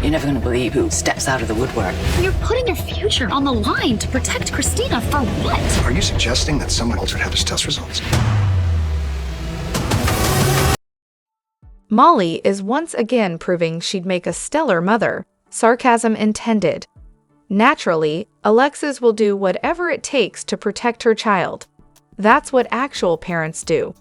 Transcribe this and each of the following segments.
You're never going to believe who steps out of the woodwork. You're putting your future on the line to protect Christina for what? Are you suggesting that someone altered Heather's test results? Molly is once again proving she'd make a stellar mother, sarcasm intended. Naturally, Alexis will do whatever it takes to protect her child. That's what actual parents do.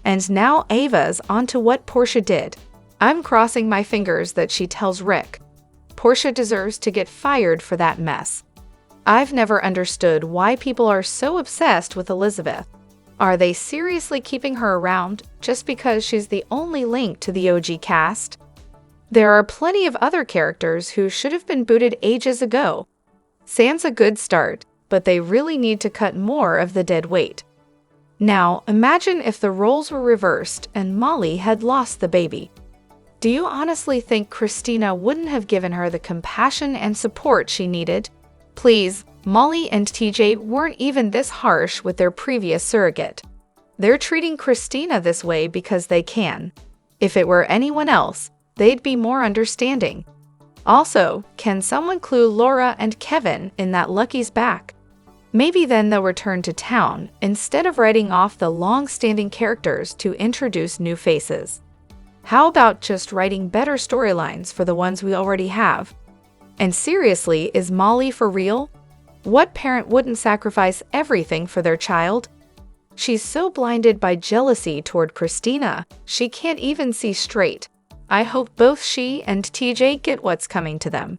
And now Ava's onto what Portia did. I'm crossing my fingers that she tells Rick. Portia deserves to get fired for that mess. I've never understood why people are so obsessed with Elizabeth. Are they seriously keeping her around just because she's the only link to the OG cast? There are plenty of other characters who should have been booted ages ago. Sam's a good start, but they really need to cut more of the dead weight. Now, imagine if the roles were reversed and Molly had lost the baby. Do you honestly think Christina wouldn't have given her the compassion and support she needed? Please, Molly and TJ weren't even this harsh with their previous surrogate. They're treating Christina this way because they can. If it were anyone else, they'd be more understanding. Also, can someone clue Laura and Kevin in that Lucky's back? Maybe then they'll return to town instead of writing off the long-standing characters to introduce new faces. How about just writing better storylines for the ones we already have? And seriously, is Molly for real? What parent wouldn't sacrifice everything for their child? She's so blinded by jealousy toward Christina, she can't even see straight. I hope both she and TJ get what's coming to them.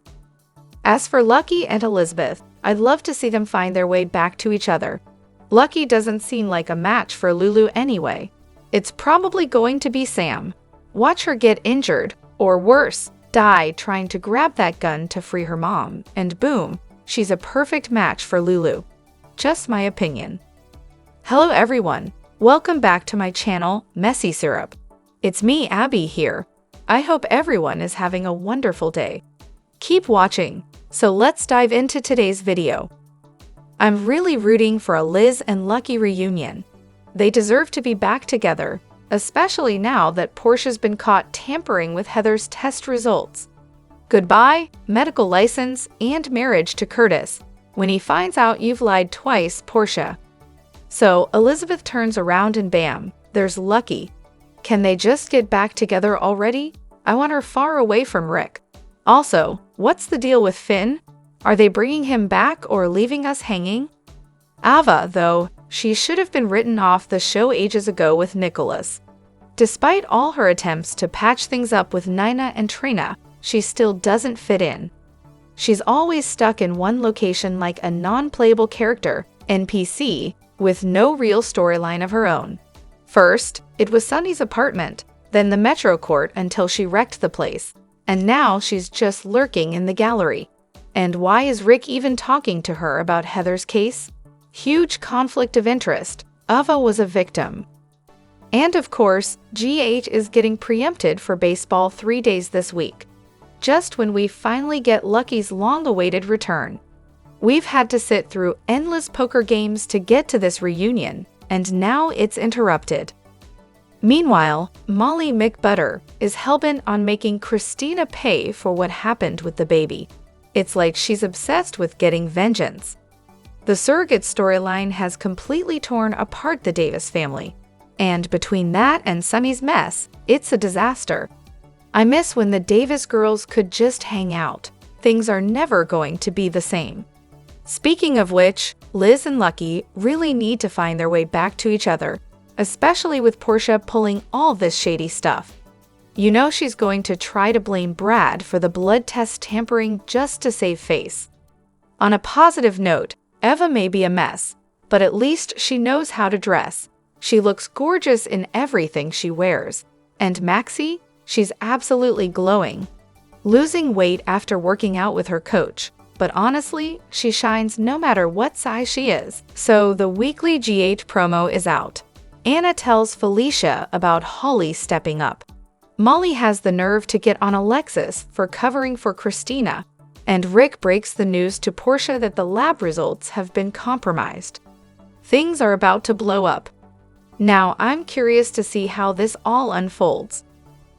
As for Lucky and Elizabeth, I'd love to see them find their way back to each other. Lucky doesn't seem like a match for Lulu anyway. It's probably going to be Sam. Watch her get injured, or worse, die trying to grab that gun to free her mom, and boom, she's a perfect match for Lulu. Just my opinion. Hello everyone, welcome back to my channel, Messy Syrup. It's me, Abby, here. I hope everyone is having a wonderful day. Keep watching, so let's dive into today's video. I'm really rooting for a Liz and Lucky reunion. They deserve to be back together, especially now that Portia's been caught tampering with Heather's test results. Goodbye, medical license, and marriage to Curtis, when he finds out you've lied twice, Portia. So Elizabeth turns around and bam, there's Lucky. Can they just get back together already? I want her far away from Rick. Also, what's the deal with Finn? Are they bringing him back or leaving us hanging? Ava, though, she should have been written off the show ages ago with Nicholas. Despite all her attempts to patch things up with Nina and Trina, she still doesn't fit in. She's always stuck in one location like a non-playable character, NPC, with no real storyline of her own. First, it was Sunny's apartment, then the Metro Court until she wrecked the place, and now she's just lurking in the gallery. And why is Rick even talking to her about Heather's case? Huge conflict of interest. Ava was a victim. And of course, GH is getting preempted for baseball 3 days this week, just when we finally get Lucky's long-awaited return. We've had to sit through endless poker games to get to this reunion, and now it's interrupted. Meanwhile, Molly McButter is hellbent on making Christina pay for what happened with the baby. It's like she's obsessed with getting vengeance. The surrogate storyline has completely torn apart the Davis family, and between that and Sunny's mess, it's a disaster. I miss when the Davis girls could just hang out. Things are never going to be the same. Speaking of which, Liz and Lucky really need to find their way back to each other, especially with Portia pulling all this shady stuff. You know she's going to try to blame Brad for the blood test tampering just to save face. On a positive note, Eva may be a mess, but at least she knows how to dress. She looks gorgeous in everything she wears. And Maxie? She's absolutely glowing. Losing weight after working out with her coach. But honestly, she shines no matter what size she is. So the weekly GH promo is out. Anna tells Felicia about Holly stepping up. Molly has the nerve to get on Alexis for covering for Christina, and Rick breaks the news to Portia that the lab results have been compromised. Things are about to blow up. Now, I'm curious to see how this all unfolds.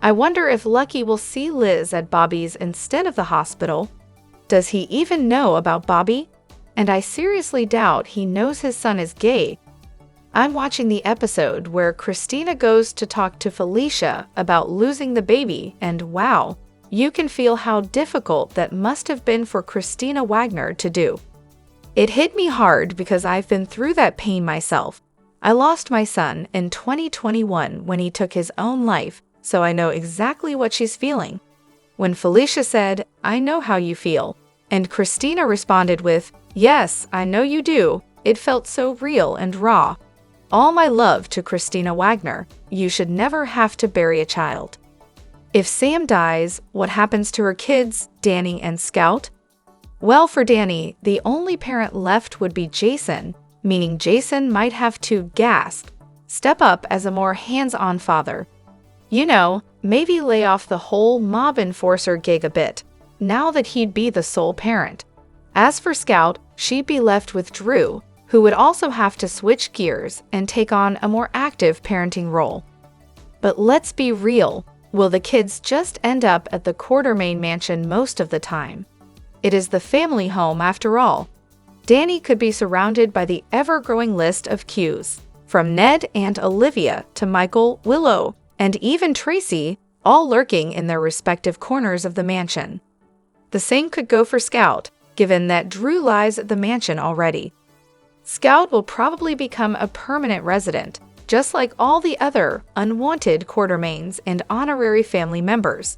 I wonder if Lucky will see Liz at Bobby's instead of the hospital. Does he even know about Bobby? And I seriously doubt he knows his son is gay. I'm watching the episode where Christina goes to talk to Felicia about losing the baby, and wow, you can feel how difficult that must have been for Christina Wagner to do. It hit me hard because I've been through that pain myself. I lost my son in 2021 when he took his own life, so I know exactly what she's feeling. When Felicia said, "I know how you feel," and Christina responded with, "Yes, I know you do," it felt so real and raw. All my love to Christina Wagner. You should never have to bury a child. If Sam dies, what happens to her kids, Danny and Scout? Well, for Danny, the only parent left would be Jason, meaning Jason might have to step up as a more hands-on father. You know, maybe lay off the whole mob enforcer gig a bit, now that he'd be the sole parent. As for Scout, she'd be left with Drew, who would also have to switch gears and take on a more active parenting role. But let's be real, will the kids just end up at the Quartermain mansion most of the time? It is the family home after all. Danny could be surrounded by the ever-growing list of Qs, from Ned and Olivia to Michael, Willow, and even Tracy, all lurking in their respective corners of the mansion. The same could go for Scout, given that Drew lies at the mansion already. Scout will probably become a permanent resident, just like all the other unwanted Quartermains and honorary family members.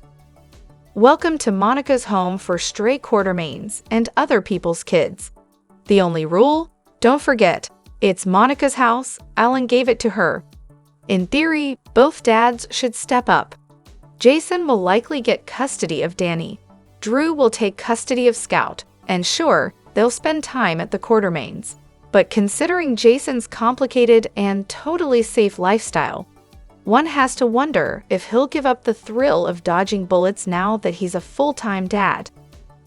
Welcome to Monica's home for stray Quartermains and other people's kids. The only rule? Don't forget, it's Monica's house, Alan gave it to her. In theory, both dads should step up. Jason will likely get custody of Danny. Drew will take custody of Scout, and sure, they'll spend time at the Quartermains. But considering Jason's complicated and totally safe lifestyle, one has to wonder if he'll give up the thrill of dodging bullets now that he's a full-time dad.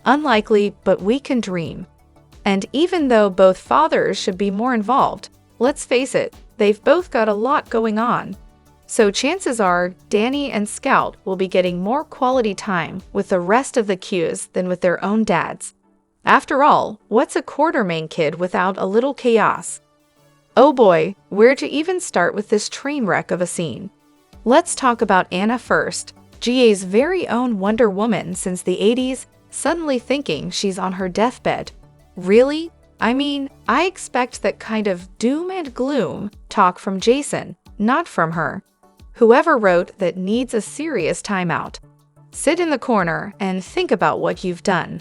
Unlikely, but we can dream. And even though both fathers should be more involved, let's face it, they've both got a lot going on. So chances are Danny and Scout will be getting more quality time with the rest of the Qs than with their own dads. After all, what's a Quartermain kid without a little chaos? Oh boy, where to even start with this train wreck of a scene? Let's talk about Anna first, GA's very own Wonder Woman since the 80s, suddenly thinking she's on her deathbed. Really? I mean, I expect that kind of doom and gloom talk from Jason, not from her. Whoever wrote that needs a serious timeout. Sit in the corner and think about what you've done.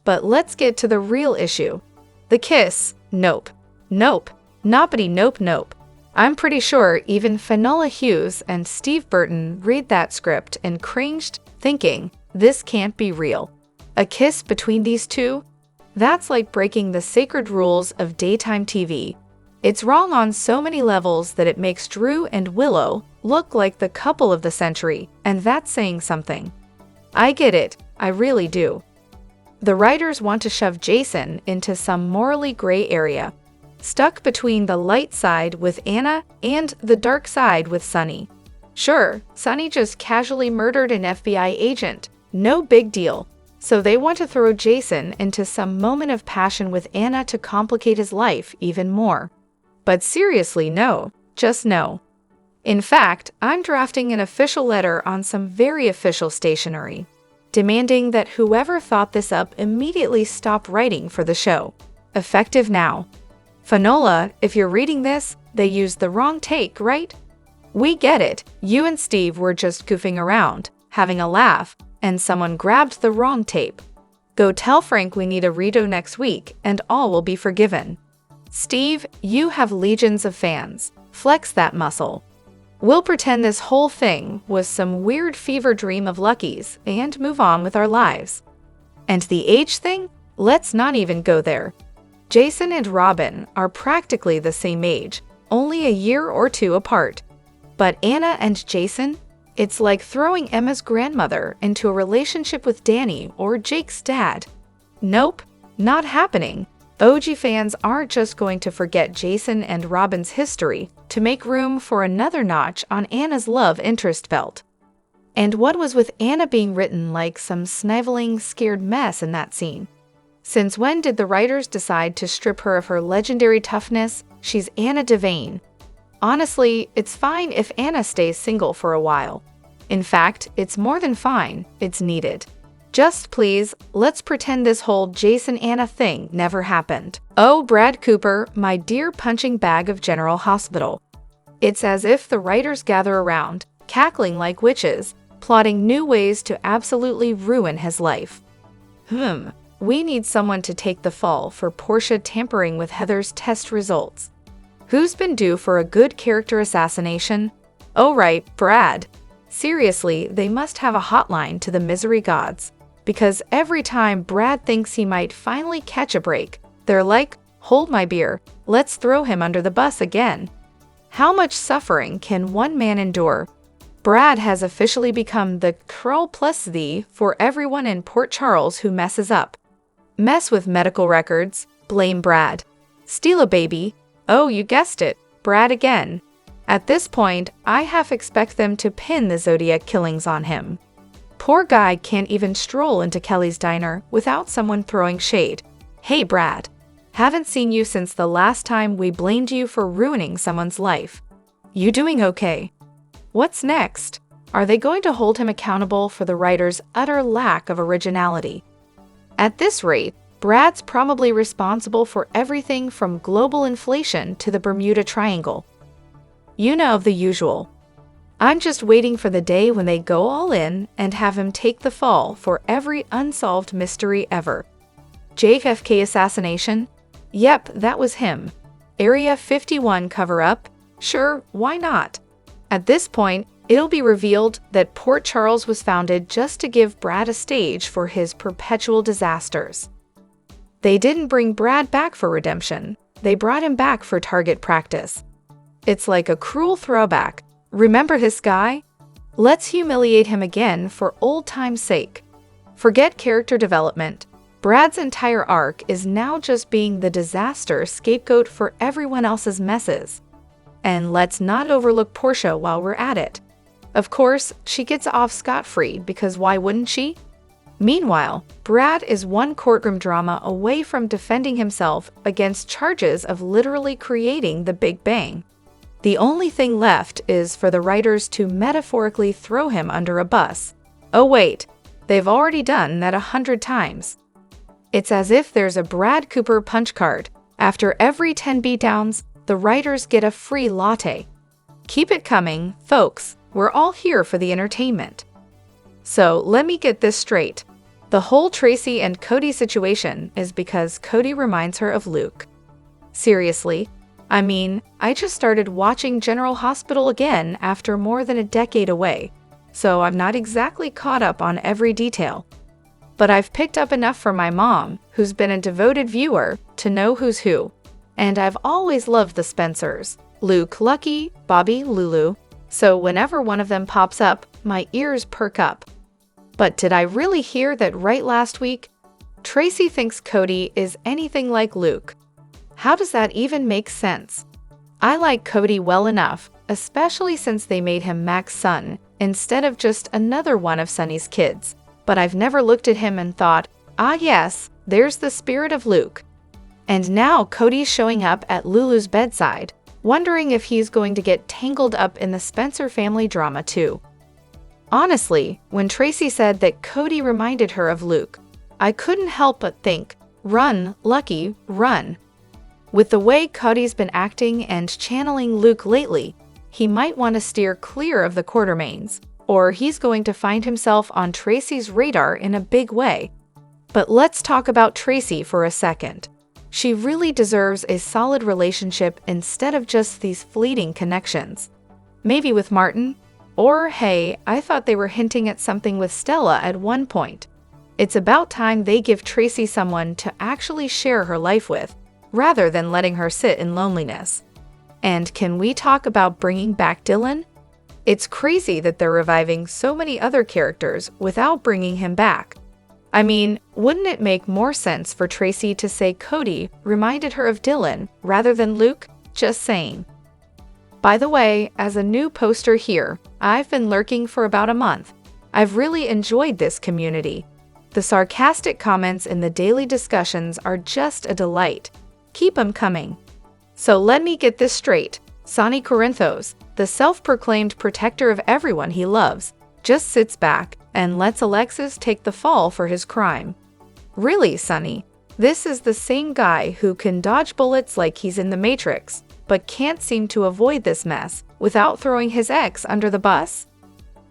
But let's get to the real issue. The kiss. Nope. Nope. Noppity nope nope. I'm pretty sure even Finola Hughes and Steve Burton read that script and cringed, thinking, this can't be real. A kiss between these two? That's like breaking the sacred rules of daytime TV. It's wrong on so many levels that it makes Drew and Willow look like the couple of the century, and that's saying something. I get it, I really do. The writers want to shove Jason into some morally gray area, stuck between the light side with Anna and the dark side with Sonny. Sure, Sonny just casually murdered an FBI agent, no big deal. So they want to throw Jason into some moment of passion with Anna to complicate his life even more. But seriously, no, just no. In fact, I'm drafting an official letter on some very official stationery, demanding that whoever thought this up immediately stop writing for the show. Effective now. Finola, if you're reading this, they used the wrong take, right? We get it. You and Steve were just goofing around, having a laugh, and someone grabbed the wrong tape. Go tell Frank we need a redo next week, and all will be forgiven. Steve, you have legions of fans. Flex that muscle. We'll pretend this whole thing was some weird fever dream of Lucky's and move on with our lives. And the age thing? Let's not even go there. Jason and Robin are practically the same age, only a year or two apart. But Anna and Jason? It's like throwing Emma's grandmother into a relationship with Danny or Jake's dad. Nope, not happening. OG fans aren't just going to forget Jason and Robin's history to make room for another notch on Anna's love interest belt. And what was with Anna being written like some sniveling, scared mess in that scene? Since when did the writers decide to strip her of her legendary toughness? She's Anna Devane. Honestly, it's fine if Anna stays single for a while. In fact, it's more than fine, it's needed. Just please, let's pretend this whole Jason Anna thing never happened. Oh, Brad Cooper, my dear punching bag of General Hospital. It's as if the writers gather around, cackling like witches, plotting new ways to absolutely ruin his life. We need someone to take the fall for Portia tampering with Heather's test results. Who's been due for a good character assassination? Oh right, Brad. Seriously, they must have a hotline to the misery gods. Because every time Brad thinks he might finally catch a break, they're like, hold my beer, let's throw him under the bus again. How much suffering can one man endure? Brad has officially become the curl plus thee for everyone in Port Charles who messes up. Mess with medical records, blame Brad. Steal a baby, oh you guessed it, Brad again. At this point, I half expect them to pin the Zodiac killings on him. Poor guy can't even stroll into Kelly's diner without someone throwing shade. Hey Brad, haven't seen you since the last time we blamed you for ruining someone's life. You doing okay? What's next? Are they going to hold him accountable for the writer's utter lack of originality? At this rate, Brad's probably responsible for everything from global inflation to the Bermuda Triangle. You know the usual. I'm just waiting for the day when they go all in and have him take the fall for every unsolved mystery ever. JFK assassination? Yep, that was him. Area 51 cover-up? Sure, why not? At this point, it'll be revealed that Port Charles was founded just to give Brad a stage for his perpetual disasters. They didn't bring Brad back for redemption. They brought him back for target practice. It's like a cruel throwback. Remember this guy? Let's humiliate him again for old time's sake. Forget character development. Brad's entire arc is now just being the disaster scapegoat for everyone else's messes. And let's not overlook Portia while we're at it. Of course, she gets off scot-free because why wouldn't she? Meanwhile, Brad is one courtroom drama away from defending himself against charges of literally creating the Big Bang. The only thing left is for the writers to metaphorically throw him under a bus. Oh wait, they've already done that 100 times. It's as if there's a Brad Cooper punch card. After every 10 beatdowns, the writers get a free latte. Keep it coming, folks. We're all here for the entertainment. So let me get this straight. The whole Tracy and Cody situation is because Cody reminds her of Luke. Seriously? I mean, I just started watching General Hospital again after more than a decade away, so I'm not exactly caught up on every detail. But I've picked up enough from my mom, who's been a devoted viewer, to know who's who. And I've always loved the Spencers, Luke, Lucky, Bobby, Lulu, so whenever one of them pops up, my ears perk up. But did I really hear that right last week? Tracy thinks Cody is anything like Luke. How does that even make sense? I like Cody well enough, especially since they made him Mac's son instead of just another one of Sonny's kids. But I've never looked at him and thought, ah yes, there's the spirit of Luke. And now Cody's showing up at Lulu's bedside, wondering if he's going to get tangled up in the Spencer family drama too. Honestly, when Tracy said that Cody reminded her of Luke, I couldn't help but think, run, Lucky, run. With the way Cody's been acting and channeling Luke lately, he might want to steer clear of the Quartermains, or he's going to find himself on Tracy's radar in a big way. But let's talk about Tracy for a second. She really deserves a solid relationship instead of just these fleeting connections. Maybe with Martin? Or, hey, I thought they were hinting at something with Stella at one point. It's about time they give Tracy someone to actually share her life with, rather than letting her sit in loneliness. And can we talk about bringing back Dylan? It's crazy that they're reviving so many other characters without bringing him back. I mean, wouldn't it make more sense for Tracy to say Cody reminded her of Dylan rather than Luke? Just saying. By the way, as a new poster here, I've been lurking for about a month. I've really enjoyed this community. The sarcastic comments in the daily discussions are just a delight. Keep 'em coming. So let me get this straight. Sonny Corinthos, the self-proclaimed protector of everyone he loves, just sits back and lets Alexis take the fall for his crime. Really, Sonny? This is the same guy who can dodge bullets like he's in the Matrix, but can't seem to avoid this mess without throwing his ex under the bus?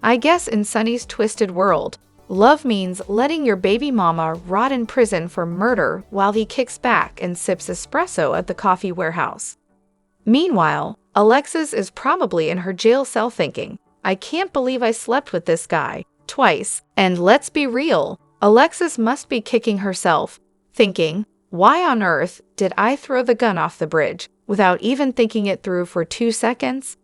I guess in Sonny's twisted world, love means letting your baby mama rot in prison for murder while he kicks back and sips espresso at the coffee warehouse. Meanwhile, Alexis is probably in her jail cell thinking, I can't believe I slept with this guy twice. And let's be real, Alexis must be kicking herself, thinking, why on earth did I throw the gun off the bridge without even thinking it through for 2 seconds?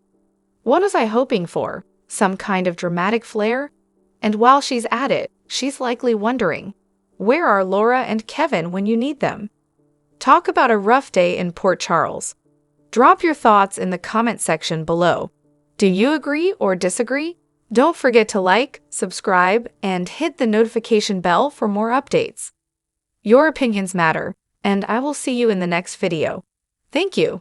What was I hoping for? Some kind of dramatic flair? And while she's at it, she's likely wondering, where are Laura and Kevin when you need them? Talk about a rough day in Port Charles. Drop your thoughts in the comment section below. Do you agree or disagree? Don't forget to like, subscribe, and hit the notification bell for more updates. Your opinions matter, and I will see you in the next video. Thank you.